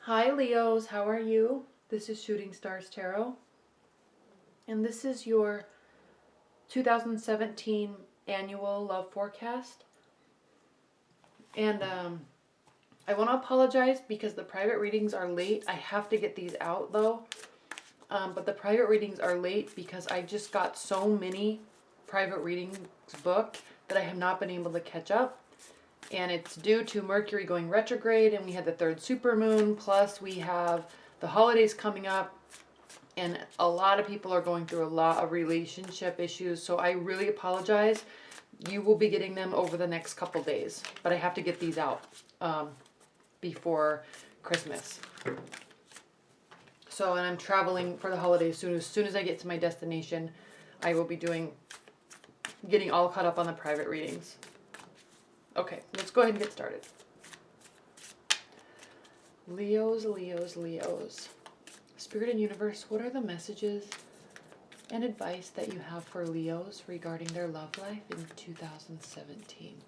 Hi Leos, how are you? This is Shooting Stars Tarot, and this is your 2017 annual love forecast. And I want to apologize because the private readings are late. I have to get these out though, but the private readings are late because I just got so many private readings booked that I have not been able to catch up. And it's due to Mercury going retrograde, and we had the third supermoon, plus we have the holidays coming up, and a lot of people are going through a lot of relationship issues, so I really apologize. You will be getting them over the next couple days, but I have to get these out before Christmas. So, and I'm traveling for the holidays soon. As soon as I get to my destination, I will be getting all caught up on the private readings. Okay, let's go ahead and get started. Leos, Leos, Leos. Spirit and universe, what are the messages and advice that you have for Leos regarding their love life in 2017?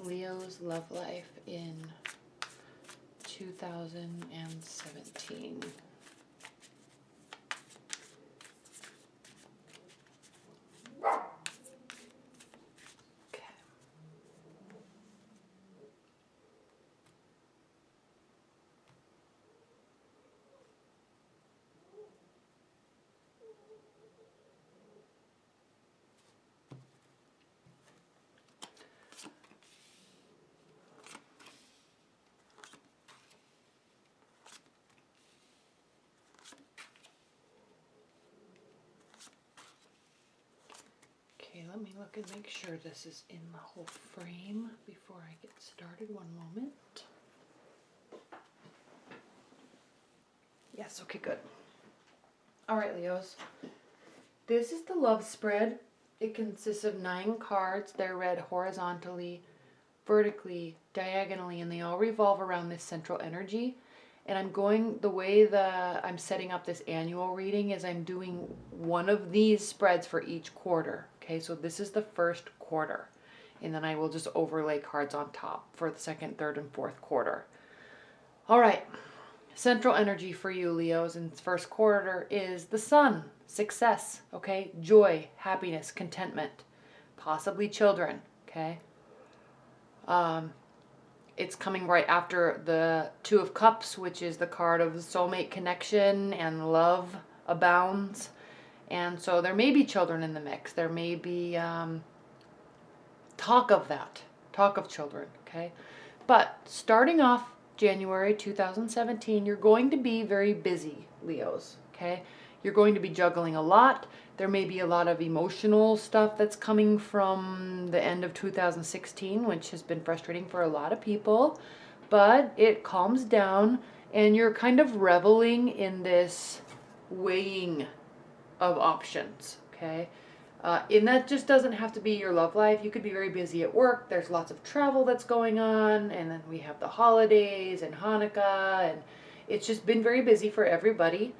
Leo's love life in 2017. Okay, let me look and make sure this is in the whole frame before I get started. One moment. Yes, okay, good. All right, Leos. This is the love spread. It consists of 9 cards. They're read horizontally, vertically, diagonally, and they all revolve around this central energy. And the way that I'm setting up this annual reading is I'm doing one of these spreads for each quarter. Okay, so this is the first quarter. And then I will just overlay cards on top for the second, third, and fourth quarter. All right, central energy for you, Leos, in first quarter is the sun, success, okay? Joy, happiness, contentment, possibly children, okay? It's coming right after the Two of Cups, which is the card of the soulmate connection and love abounds. And so there may be children in the mix. There may be talk of children, okay? But starting off January 2017, you're going to be very busy, Leos, okay? You're going to be juggling a lot. There may be a lot of emotional stuff that's coming from the end of 2016, which has been frustrating for a lot of people, but it calms down and you're kind of reveling in this weighing of options, okay? And that just doesn't have to be your love life. You could be very busy at work. There's lots of travel that's going on, and then we have the holidays and Hanukkah, and it's just been very busy for everybody.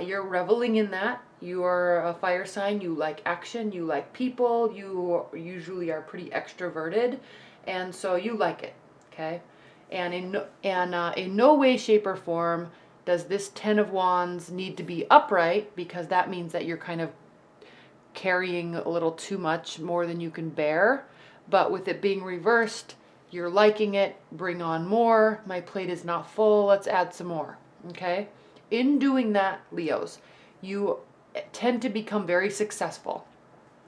You're reveling in that. You are a fire sign. You like action. You like people. You usually are pretty extroverted, and so you like it, okay? And in no way, shape, or form does this Ten of Wands need to be upright, because that means that you're kind of carrying a little too much, more than you can bear. But with it being reversed, you're liking it. Bring on more. My plate is not full. Let's add some more, okay? In doing that, Leos, you tend to become very successful,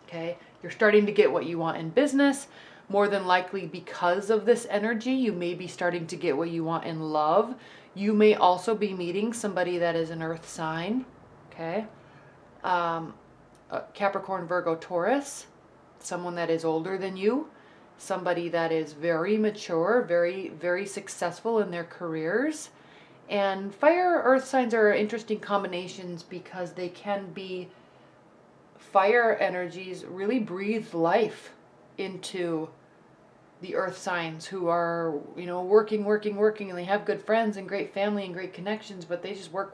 okay? You're starting to get what you want in business. More than likely, because of this energy, you may be starting to get what you want in love. You may also be meeting somebody that is an earth sign, okay? Capricorn, Virgo, Taurus, someone that is older than you, somebody that is very mature, very, very successful in their careers. And fire earth signs are interesting combinations because they can be, fire energies really breathe life into the earth signs who are, working, and they have good friends and great family and great connections, but they just work.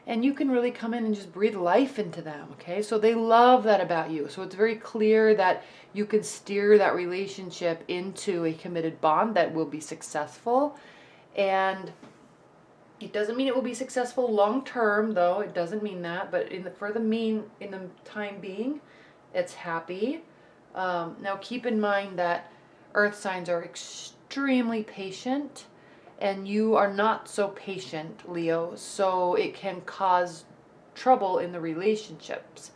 and you can really come in and just breathe life into them, okay? So they love that about you. So it's very clear that you can steer that relationship into a committed bond that will be successful. And it doesn't mean it will be successful long term, though. It doesn't mean that. But in the time being, it's happy. Now keep in mind that earth signs are extremely patient, and you are not so patient, Leo. So it can cause trouble in the relationships.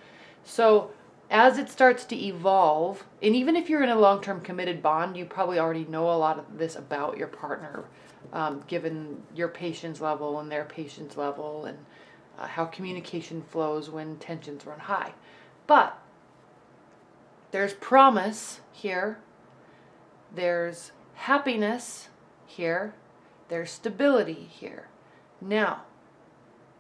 So as it starts to evolve, and even if you're in a long-term committed bond, you probably already know a lot of this about your partner, given your patience level and their patience level, and how communication flows when tensions run high. But there's promise here, there's happiness here, there's stability here. Now,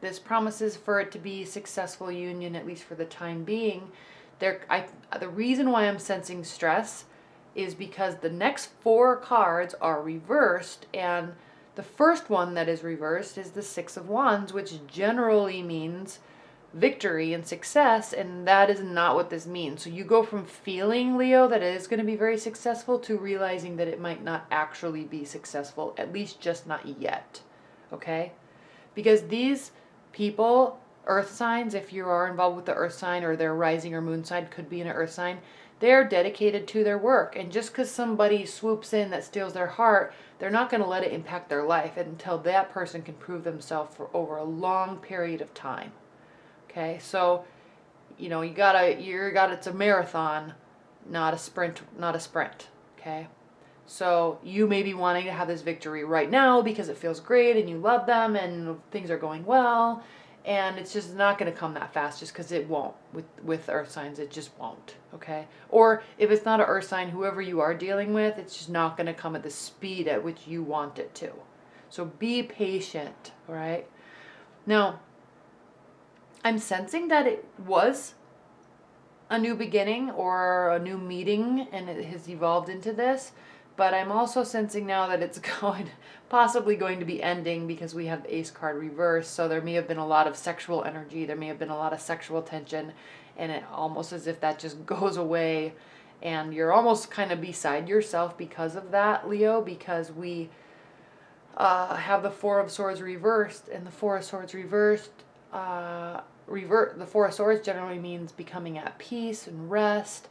this promises for it to be a successful union, at least for the time being. The reason why I'm sensing stress is because the next 4 cards are reversed, and the first one that is reversed is the Six of Wands, which generally means victory and success, and that is not what this means. So you go from feeling, Leo, that it is going to be very successful to realizing that it might not actually be successful, at least just not yet, okay? Because these people, earth signs, if you are involved with the earth sign, or their rising or moon sign could be an earth sign, they're dedicated to their work. And just because somebody swoops in that steals their heart, they're not going to let it impact their life until that person can prove themselves for over a long period of time. Okay, so it's a marathon, not a sprint. Okay, so you may be wanting to have this victory right now because it feels great and you love them and things are going well, and it's just not going to come that fast, just because it won't. With earth signs, it just won't. Okay, or if it's not an earth sign, whoever you are dealing with, it's just not going to come at the speed at which you want it to. So be patient. All right, now I'm sensing that it was a new beginning or a new meeting, and it has evolved into this. But I'm also sensing now that it's possibly going to be ending, because we have the Ace card reversed. So there may have been a lot of sexual energy. There may have been a lot of sexual tension, and it almost as if that just goes away, and you're almost kind of beside yourself because of that, Leo, because we have the Four of Swords reversed, and the Four of Swords reversed. The Four of Swords generally means becoming at peace and rest.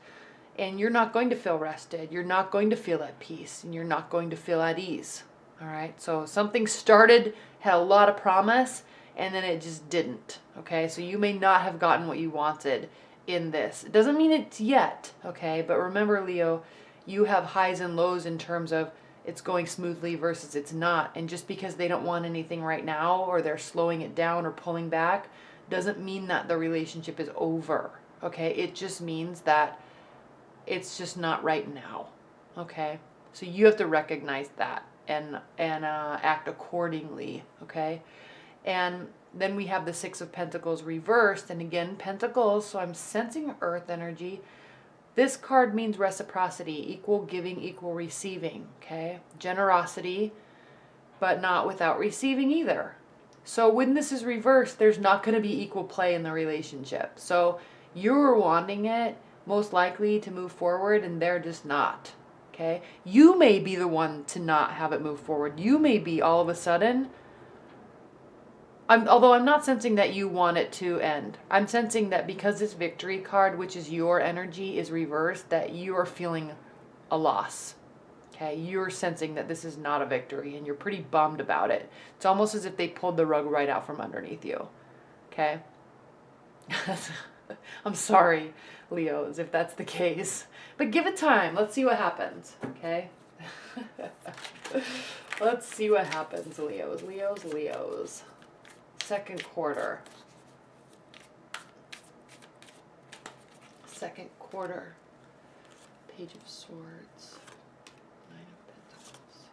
And you're not going to feel rested. You're not going to feel at peace. And you're not going to feel at ease. All right? So something started, had a lot of promise, and then it just didn't. Okay? So you may not have gotten what you wanted in this. It doesn't mean it's yet. Okay? But remember, Leo, you have highs and lows in terms of it's going smoothly versus it's not. And just because they don't want anything right now, or they're slowing it down or pulling back, doesn't mean that the relationship is over. Okay? It just means that it's just not right now. Okay, so you have to recognize that and act accordingly. Okay, and then we have the Six of Pentacles reversed, and again Pentacles. So I'm sensing earth energy. This card means reciprocity, equal giving, equal receiving. Okay, generosity, but not without receiving either. So when this is reversed, there's not going to be equal play in the relationship. So you're wanting it most likely to move forward, and they're just not. Okay, you may be the one to not have it move forward. You may be all of a sudden, although I'm not sensing that you want it to end. I'm sensing that because this victory card, which is your energy, is reversed, that you are feeling a loss. Okay, you're sensing that this is not a victory, and you're pretty bummed about it. It's almost as if they pulled the rug right out from underneath you. Okay. I'm sorry, Leos, if that's the case. But give it time. Let's see what happens, okay? Let's see what happens, Leos. Leos. Second quarter. Page of Swords. Nine of Pentacles.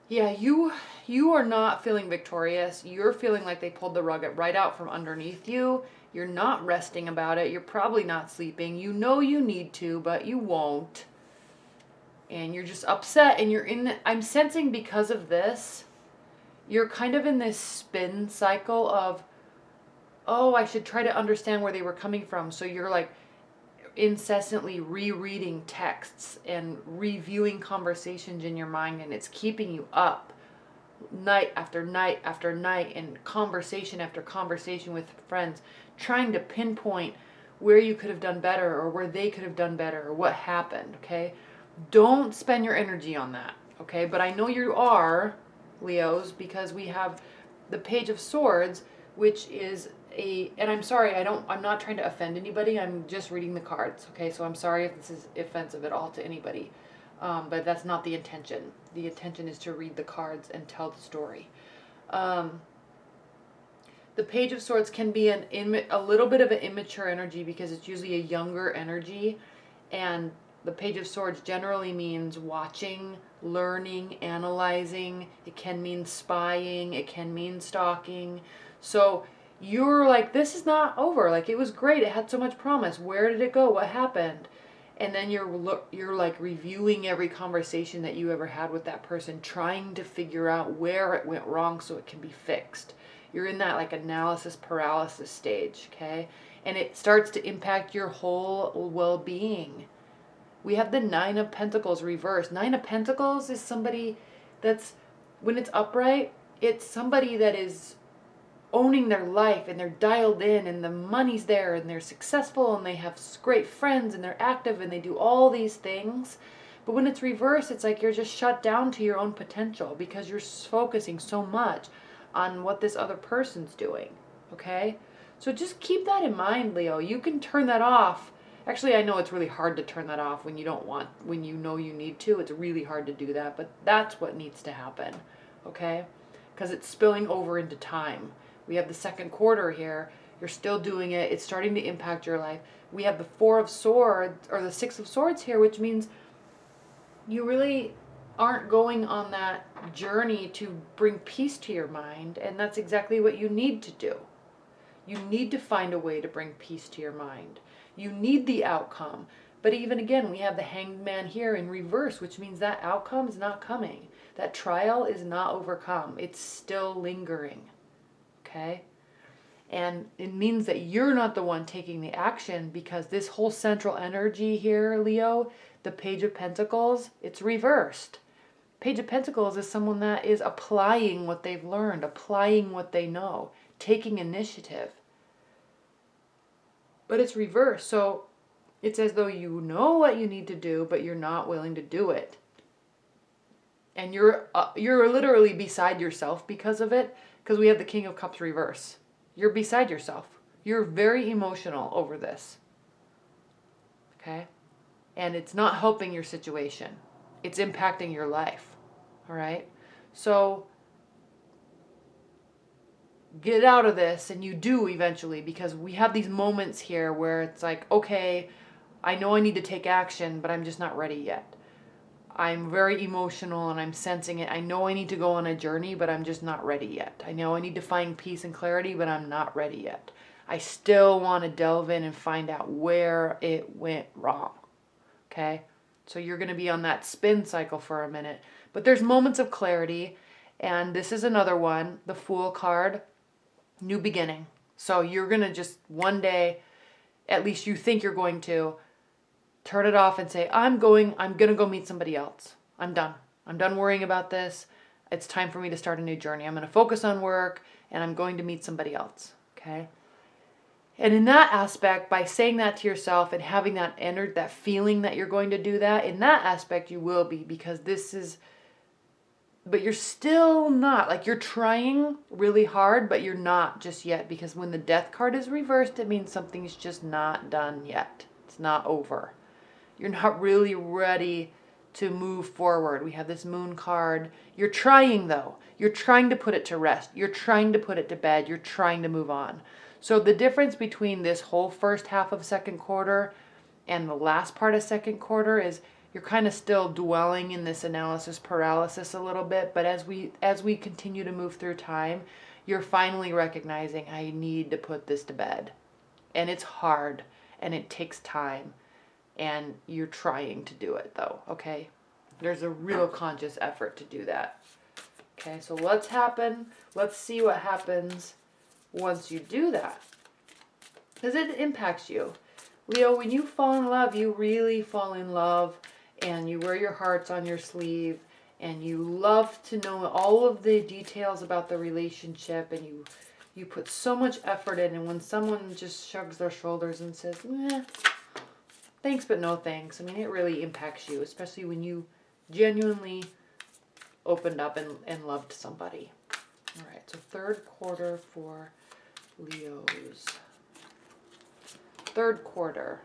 Yeah, you are not feeling victorious. You're feeling like they pulled the rug right out from underneath you. You're not resting about it. You're probably not sleeping. You know you need to, but you won't. And you're just upset, and you're in the, I'm sensing because of this, you're kind of in this spin cycle of, oh, I should try to understand where they were coming from. So you're like incessantly rereading texts and reviewing conversations in your mind, and it's keeping you up night after night after night, and conversation after conversation with friends, trying to pinpoint where you could have done better or where they could have done better or what happened. Okay, don't spend your energy on that. Okay, but I know you are, Leos, because we have the Page of Swords, which is and I'm sorry, I'm not trying to offend anybody. I'm just reading the cards. Okay, so I'm sorry if this is offensive at all to anybody. But that's not the intention. The intention is to read the cards and tell the story. The Page of Swords can be a little bit of an immature energy because it's usually a younger energy. And the Page of Swords generally means watching, learning, analyzing. It can mean spying. It can mean stalking. So you're like, this is not over. Like, it was great. It had so much promise. Where did it go? What happened? And then you're like reviewing every conversation that you ever had with that person, trying to figure out where it went wrong so it can be fixed. You're in that like analysis paralysis stage, okay? And it starts to impact your whole well-being. We have the Nine of Pentacles reversed. Nine of Pentacles is somebody that's, when it's upright, it's somebody that is owning their life, and they're dialed in, and the money's there, and they're successful, and they have great friends, and they're active, and they do all these things. But when it's reversed, it's like you're just shut down to your own potential because you're focusing so much on what this other person's doing. Okay? So just keep that in mind, Leo. You can turn that off. Actually, I know it's really hard to turn that off when you know you need to. It's really hard to do that, but that's what needs to happen. Okay? Because it's spilling over into time. We have the second quarter here. You're still doing it. It's starting to impact your life. We have the Four of Swords, or the Six of Swords here, which means you really aren't going on that journey to bring peace to your mind, and that's exactly what you need to do. You need to find a way to bring peace to your mind. You need the outcome. But even again, we have the Hanged Man here in reverse, which means that outcome is not coming. That trial is not overcome. It's still lingering. Okay? And it means that you're not the one taking the action, because this whole central energy here, Leo, the Page of Pentacles, it's reversed. Page of Pentacles is someone that is applying what they've learned, applying what they know, taking initiative. But it's reversed. So it's as though you know what you need to do, but you're not willing to do it. And you're literally beside yourself because of it. Because we have the King of Cups reverse. You're beside yourself. You're very emotional over this. Okay? And it's not helping your situation. It's impacting your life. All right? So get out of this, and you do eventually, because we have these moments here where it's like, okay, I know I need to take action, but I'm just not ready yet. I'm very emotional and I'm sensing it. I know I need to go on a journey, but I'm just not ready yet. I know I need to find peace and clarity, but I'm not ready yet. I still want to delve in and find out where it went wrong. Okay? So you're going to be on that spin cycle for a minute. But there's moments of clarity, and this is another one, the Fool card, new beginning. So you're going to just one day, at least you think you're going to, turn it off and say, I'm going to go meet somebody else. I'm done. I'm done worrying about this. It's time for me to start a new journey. I'm going to focus on work, and I'm going to meet somebody else. Okay? And in that aspect, by saying that to yourself and having that feeling that you're going to do that, in that aspect you will be, because but you're still not. Like, you're trying really hard, but you're not just yet, because when the Death card is reversed, it means something's just not done yet. It's not over. You're not really ready to move forward. We have this Moon card. You're trying, though. You're trying to put it to rest. You're trying to put it to bed. You're trying to move on. So the difference between this whole first half of second quarter and the last part of second quarter is you're kind of still dwelling in this analysis paralysis a little bit, but as we continue to move through time, you're finally recognizing, I need to put this to bed. And it's hard and it takes time, and you're trying to do it though, okay? There's a real conscious effort to do that. Okay, so let's see what happens once you do that. Because it impacts you. Leo, when you fall in love, you really fall in love, and you wear your hearts on your sleeve, and you love to know all of the details about the relationship, and you put so much effort in, and when someone just shrugs their shoulders and says, thanks but no thanks, I mean, it really impacts you, especially when you genuinely opened up and loved somebody. All right, so third quarter for Leos. Third quarter.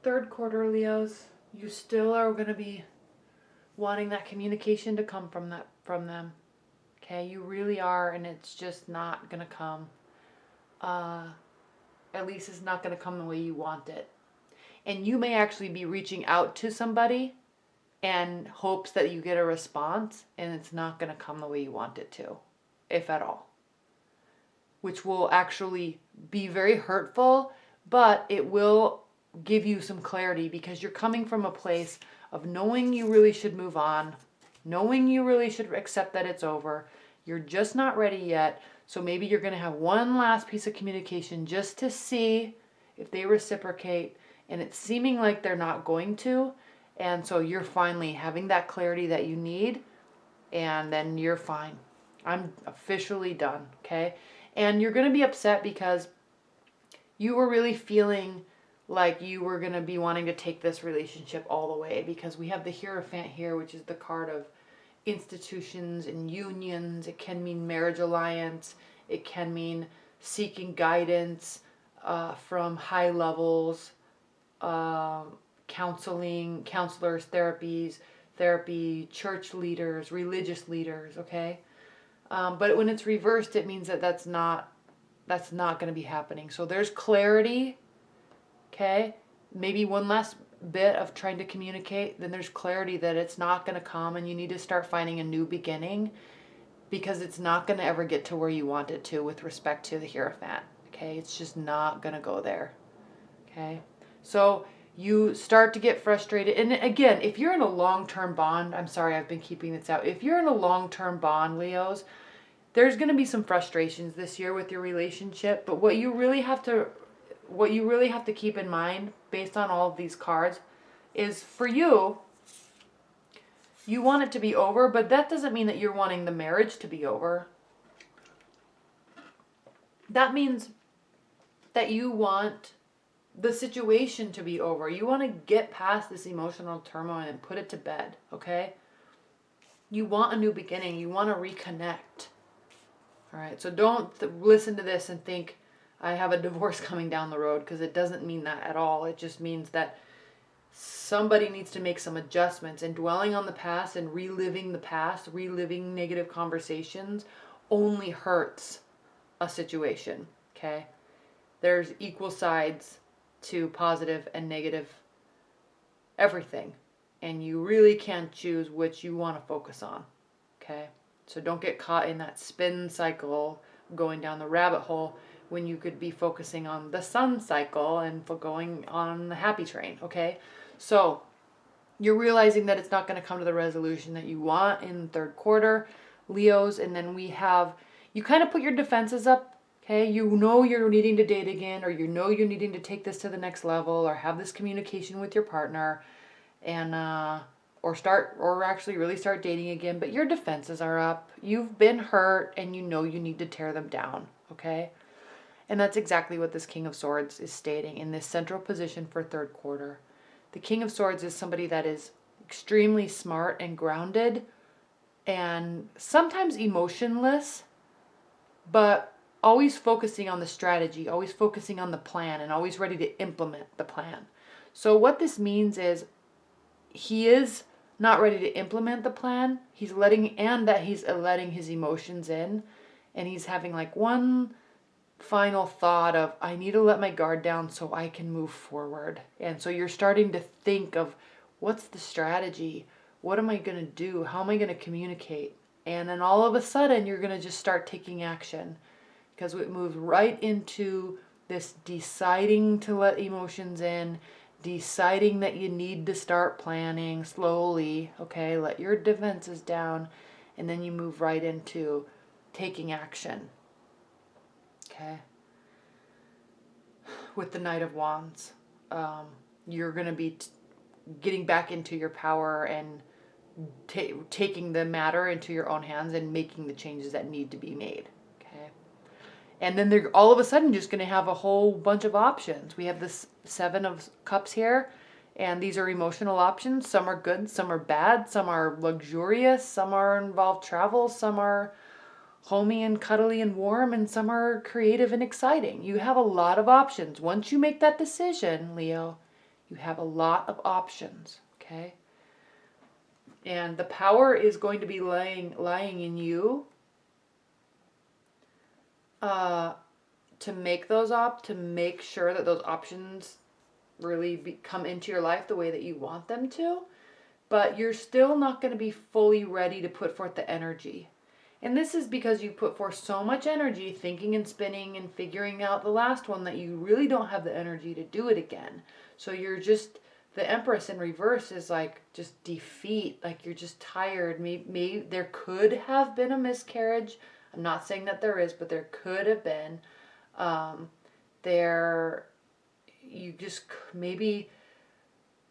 Third quarter, Leos, you still are going to be wanting that communication to come from them. Okay, you really are, and it's just not going to come. At least it's not going to come the way you want it. And you may actually be reaching out to somebody and hopes that you get a response, and it's not going to come the way you want it to, if at all. Which will actually be very hurtful, but it will give you some clarity, because you're coming from a place of knowing you really should move on, knowing you really should accept that it's over. You're just not ready yet. So maybe you're going to have one last piece of communication just to see if they reciprocate, and it's seeming like they're not going to. And so you're finally having that clarity that you need, and then you're fine. I'm officially done, okay? And you're going to be upset because you were really feeling like you were going to be wanting to take this relationship all the way, because we have the Hierophant here, which is the card of institutions and unions. It can mean marriage alliance. It can mean seeking guidance from high levels, counseling, counselors, therapy, church leaders, religious leaders, okay? But when it's reversed, it means that that's not going to be happening. So there's clarity, okay? Maybe one last bit of trying to communicate, then there's clarity that it's not going to come, and you need to start finding a new beginning, because it's not going to ever get to where you want it to with respect to the Hierophant, okay? It's just not going to go there, okay? So you start to get frustrated. And again, if you're in a long-term bond, I'm sorry, I've been keeping this out. If you're in a long-term bond, Leos, there's going to be some frustrations this year with your relationship, but what you really have to keep in mind, based on all of these cards, is for you want it to be over, but that doesn't mean that you're wanting the marriage to be over. That means that you want the situation to be over. You want to get past this emotional turmoil and put it to bed, okay? You want a new beginning. You want to reconnect. All right, so don't listen to this and think, I have a divorce coming down the road, because it doesn't mean that at all. It just means that somebody needs to make some adjustments, and dwelling on the past and reliving the past, reliving negative conversations only hurts a situation, okay? There's equal sides to positive and negative everything, and you really can't choose which you want to focus on, okay? So don't get caught in that spin cycle, going down the rabbit hole, when you could be focusing on the sun cycle and going on the happy train, okay? So you're realizing that it's not going to come to the resolution that you want in the third quarter, Leos, and then you kind of put your defenses up, okay? You know you're needing to date again, or you know you're needing to take this to the next level, or have this communication with your partner, and or actually really start dating again, but your defenses are up. You've been hurt, and you know you need to tear them down, okay? And that's exactly what this King of Swords is stating in this central position for third quarter. The King of Swords is somebody that is extremely smart and grounded, and sometimes emotionless, but always focusing on the strategy, always focusing on the plan, and always ready to implement the plan. So what this means is he is not ready to implement the plan. He's letting his emotions in, and he's having like one final thought of, I need to let my guard down so I can move forward. And so you're starting to think of, what's the strategy? What am I going to do? How am I going to communicate? And then all of a sudden, you're going to just start taking action, because it moves right into this deciding to let emotions in, deciding that you need to start planning slowly, okay? Let your defenses down, and then you move right into taking action, okay? With the Knight of Wands, you're going to be getting back into your power and taking the matter into your own hands and making the changes that need to be made. Okay. And then they're all of a sudden just going to have a whole bunch of options. We have this 7 of Cups here, and these are emotional options. Some are good, some are bad, some are luxurious, some are involved travel, some are homey and cuddly and warm, and some are creative and exciting. You have a lot of options. Once you make that decision, Leo, you have a lot of options, okay? And the power is going to be lying in you to make to make sure that those options really come into your life the way that you want them to. But you're still not going to be fully ready to put forth the energy. And this is because you put forth so much energy thinking and spinning and figuring out the last one that you really don't have the energy to do it again. So you're just, the Empress in reverse is like just defeat, like you're just tired. Maybe there could have been a miscarriage. I'm not saying that there is, but there could have been. You just maybe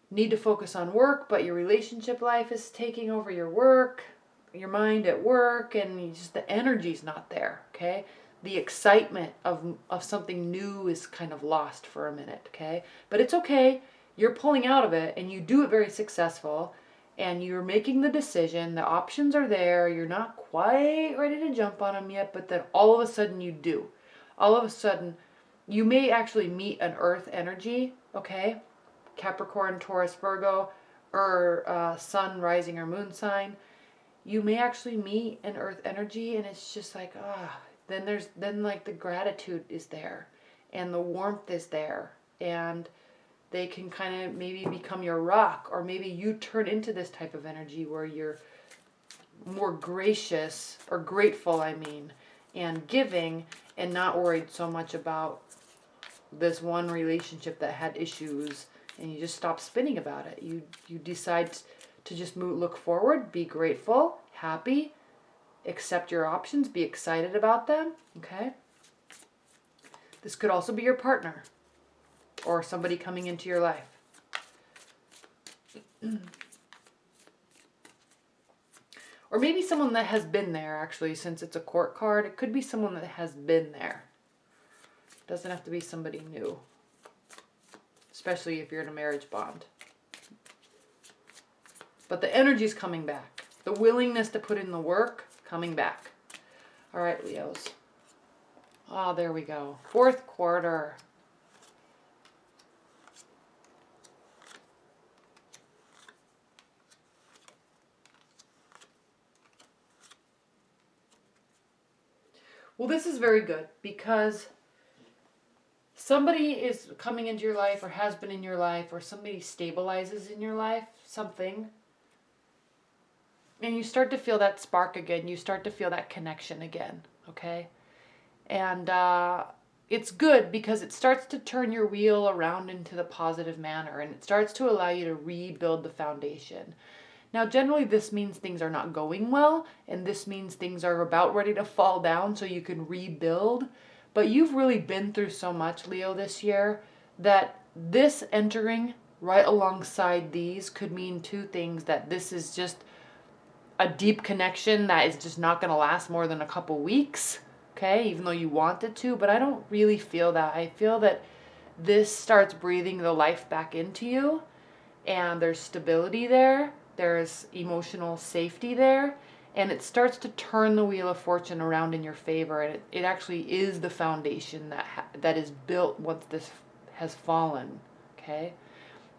need to focus on work, but your relationship life is taking over your work, your mind at work, and the energy's not there, okay? The excitement of something new is kind of lost for a minute, okay? But it's okay. You're pulling out of it, and you do it very successful, and you're making the decision. The options are there. You're not quite ready to jump on them yet, but then all of a sudden you do. All of a sudden, you may actually meet an earth energy, okay? Capricorn, Taurus, Virgo, or sun, rising, or moon sign. You may actually meet an earth energy, and it's just like, then like the gratitude is there, and the warmth is there, and they can kind of maybe become your rock, or maybe you turn into this type of energy where you're more gracious, or grateful, and giving, and not worried so much about this one relationship that had issues, and you just stop spinning about it. You decide to just look forward, be grateful, happy, accept your options, be excited about them, okay? This could also be your partner or somebody coming into your life. Or maybe someone that has been there, actually, since it's a Court card. It could be someone that has been there. It doesn't have to be somebody new, especially if you're in a marriage bond. But the energy's coming back. The willingness to put in the work, coming back. All right, Leos. Oh, there we go. 4th quarter. Well, this is very good because somebody is coming into your life, or has been in your life, or somebody stabilizes in your life, something. And you start to feel that spark again. You start to feel that connection again, okay? And it's good because it starts to turn your wheel around into the positive manner, and it starts to allow you to rebuild the foundation. Now, generally, this means things are not going well, and this means things are about ready to fall down so you can rebuild. But you've really been through so much, Leo, this year, that this entering right alongside these could mean 2 things. That this is just a deep connection that is just not going to last more than a couple weeks, okay, even though you want it to. But I don't really feel that. I feel that this starts breathing the life back into you, and there's stability there. There's emotional safety there, and it starts to turn the wheel of fortune around in your favor. And it actually is the foundation that is built once this has fallen, okay?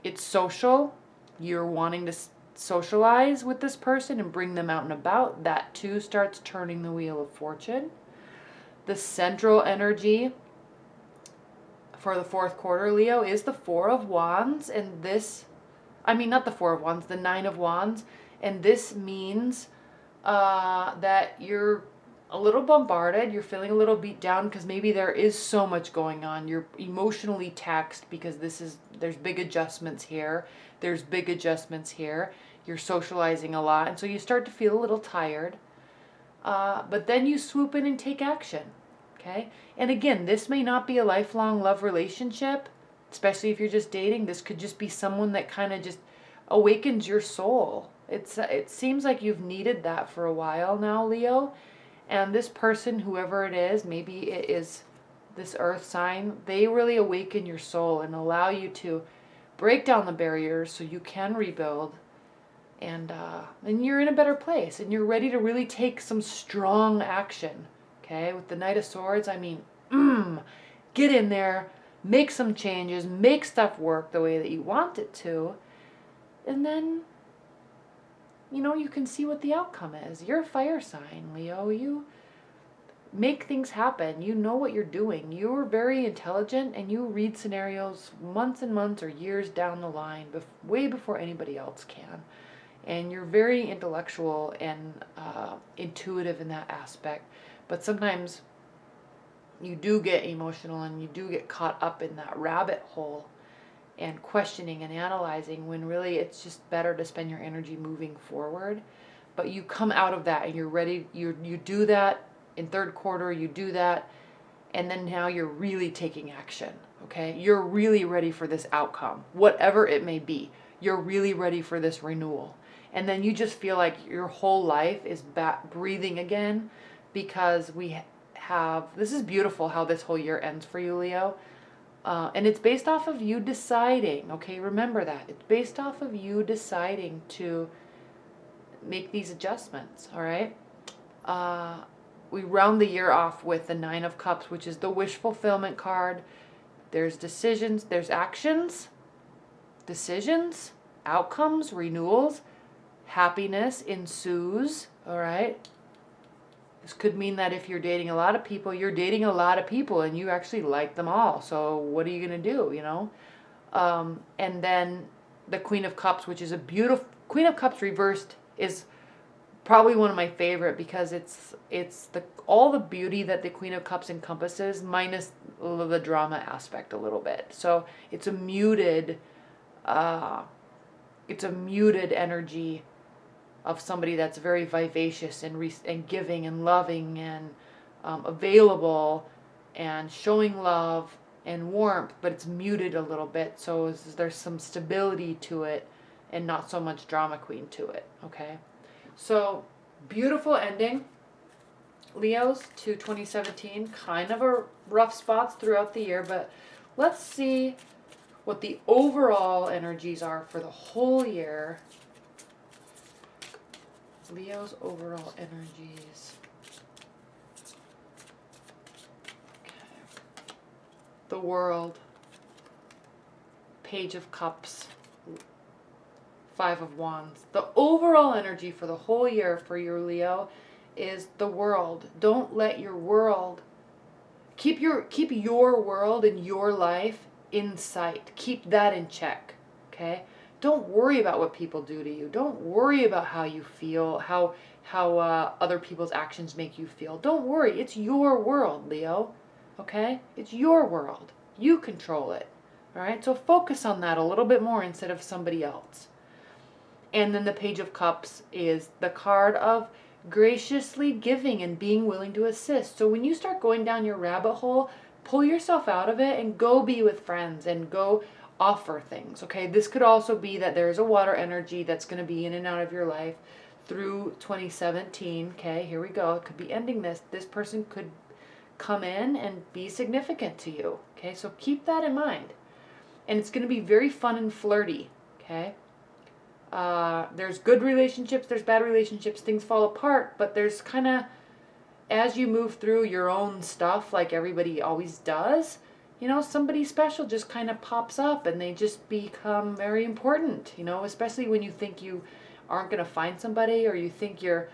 It's social. You're wanting to socialize with this person and bring them out and about. That too starts turning the wheel of fortune. The central energy for the fourth quarter, Leo, is the Four of Wands, and this, I mean, not the Four of Wands, the Nine of Wands, and this means that you're a little bombarded, you're feeling a little beat down because maybe there is so much going on. You're emotionally taxed because there's big adjustments here, there's big adjustments here. You're socializing a lot, and so you start to feel a little tired. But then you swoop in and take action, okay? And again, this may not be a lifelong love relationship, especially if you're just dating. This could just be someone that kind of just awakens your soul. It seems like you've needed that for a while now, Leo. And this person, whoever it is, maybe it is this earth sign, they really awaken your soul and allow you to break down the barriers so you can rebuild. And you're in a better place, and you're ready to really take some strong action, okay? With the Knight of Swords, I mean, get in there, make some changes, make stuff work the way that you want it to, and then, you can see what the outcome is. You're a fire sign, Leo. You make things happen. You know what you're doing. You're very intelligent, and you read scenarios months and months or years down the line, way before anybody else can. And you're very intellectual and intuitive in that aspect. But sometimes you do get emotional and you do get caught up in that rabbit hole and questioning and analyzing, when really it's just better to spend your energy moving forward. But you come out of that and you're ready. You do that in third quarter, you do that, and then now you're really taking action, okay? You're really ready for this outcome, whatever it may be. You're really ready for this renewal. And then you just feel like your whole life is breathing again, because this is beautiful how this whole year ends for you, Leo. And it's based off of you deciding, okay? Remember that. It's based off of you deciding to make these adjustments, all right? We round the year off with the Nine of Cups, which is the wish fulfillment card. There's decisions, there's actions, decisions, outcomes, renewals. Happiness ensues, all right? This could mean that if you're dating a lot of people, you're dating a lot of people and you actually like them all. So what are you going to do, And then the Queen of Cups, which is a beautiful... Queen of Cups reversed is probably one of my favorite, because it's all the beauty that the Queen of Cups encompasses, minus the drama aspect a little bit. So it's a muted energy of somebody that's very vivacious and giving and loving and available and showing love and warmth, but it's muted a little bit. So there's some stability to it and not so much drama queen to it, okay? So beautiful ending, Leos, to 2017. Kind of a rough spots throughout the year, but let's see what the overall energies are for the whole year. Leo's overall energies. Okay. The World. Page of Cups. Five of Wands. The overall energy for the whole year for your Leo is the World. Don't let your world... Keep your world and your life in sight. Keep that in check, okay? Don't worry about what people do to you. Don't worry about how you feel, how other people's actions make you feel. Don't worry. It's your world, Leo. Okay? It's your world. You control it. All right? So focus on that a little bit more instead of somebody else. And then the Page of Cups is the card of graciously giving and being willing to assist. So when you start going down your rabbit hole, pull yourself out of it and go be with friends and go offer things, okay? This could also be that there's a water energy that's going to be in and out of your life through 2017, okay? Here we go. It could be ending this. This person could come in and be significant to you, okay? So keep that in mind. And it's going to be very fun and flirty, okay? There's good relationships, there's bad relationships, things fall apart, but there's kind of, as you move through your own stuff like everybody always does, somebody special just kind of pops up and they just become very important, especially when you think you aren't going to find somebody, or you think your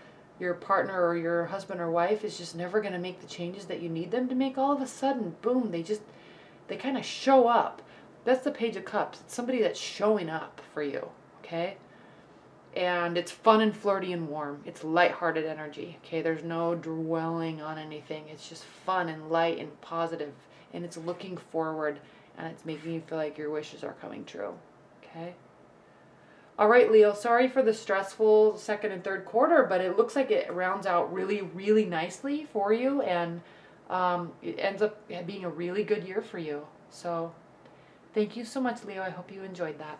partner or your husband or wife is just never going to make the changes that you need them to make. All of a sudden, boom, they kind of show up. That's the Page of Cups. It's somebody that's showing up for you, okay? And it's fun and flirty and warm. It's lighthearted energy, okay? There's no dwelling on anything. It's just fun and light and positive, and it's looking forward, and it's making you feel like your wishes are coming true, okay? All right, Leo, sorry for the stressful second and third quarter, but it looks like it rounds out really, really nicely for you, and it ends up being a really good year for you. So thank you so much, Leo. I hope you enjoyed that.